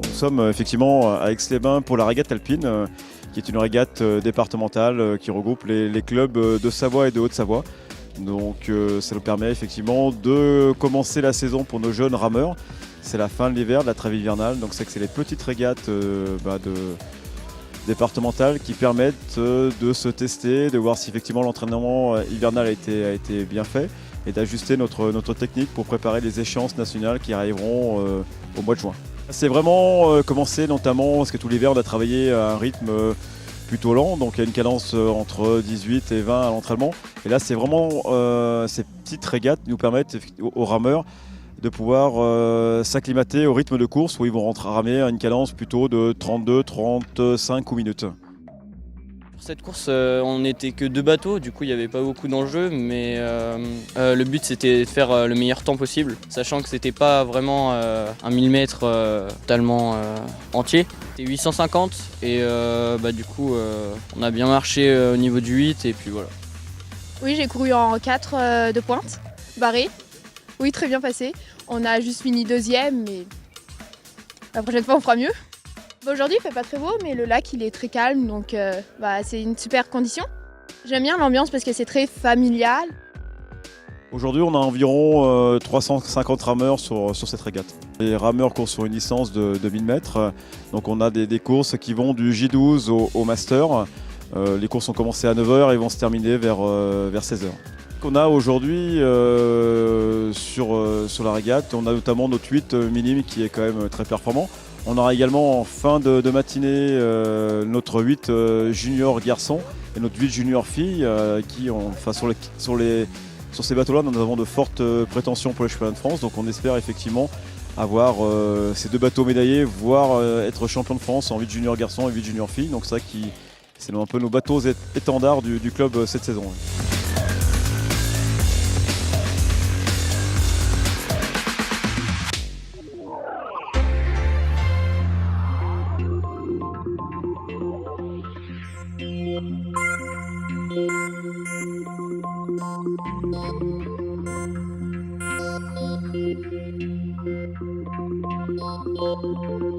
Nous sommes effectivement à Aix-les-Bains pour la régate alpine, qui est une régate départementale qui regroupe les clubs de Savoie et de Haute-Savoie. Donc ça nous permet effectivement de commencer la saison pour nos jeunes rameurs. C'est la fin de l'hiver, de la trêve hivernale, donc c'est les petites régates départementales qui permettent de se tester, de voir si effectivement l'entraînement hivernal a été bien fait et d'ajuster notre technique pour préparer les échéances nationales qui arriveront au mois de juin. C'est vraiment commencé notamment parce que tout l'hiver on a travaillé à un rythme plutôt lent, donc il y a une cadence entre 18 et 20 à l'entraînement. Et là c'est vraiment ces petites régates qui nous permettent aux rameurs de pouvoir s'acclimater au rythme de course où ils vont ramer à une cadence plutôt de 32-35 coups minutes. Pour cette course, on n'était que 2 bateaux, du coup il n'y avait pas beaucoup d'enjeux, mais le but c'était de faire le meilleur temps possible, sachant que c'était pas vraiment un 1000 mètres totalement entier. C'était 850 et du coup on a bien marché au niveau du 8 et puis voilà. Oui, j'ai couru en 4 de pointe, barré. Oui, très bien passé. On a juste fini 2e, mais la prochaine fois on fera mieux. Aujourd'hui il fait pas très beau, mais le lac il est très calme, donc c'est une super condition. J'aime bien l'ambiance parce que c'est très familial. Aujourd'hui on a environ 350 rameurs sur cette régate. Les rameurs courent sur une licence de 1000 mètres, donc on a des courses qui vont du J12 au Master. Les courses ont commencé à 9h et vont se terminer vers 16h. On a aujourd'hui sur la régate, on a notamment notre 8 minime qui est quand même très performant. On aura également en fin de matinée notre 8 junior garçon et notre 8 junior fille sur ces bateaux-là, nous avons de fortes prétentions pour les championnats de France. Donc on espère effectivement avoir ces 2 bateaux médaillés, voire être champion de France en 8 junior garçon et 8 junior fille. Donc c'est un peu nos bateaux étendards du club cette saison. Thank you.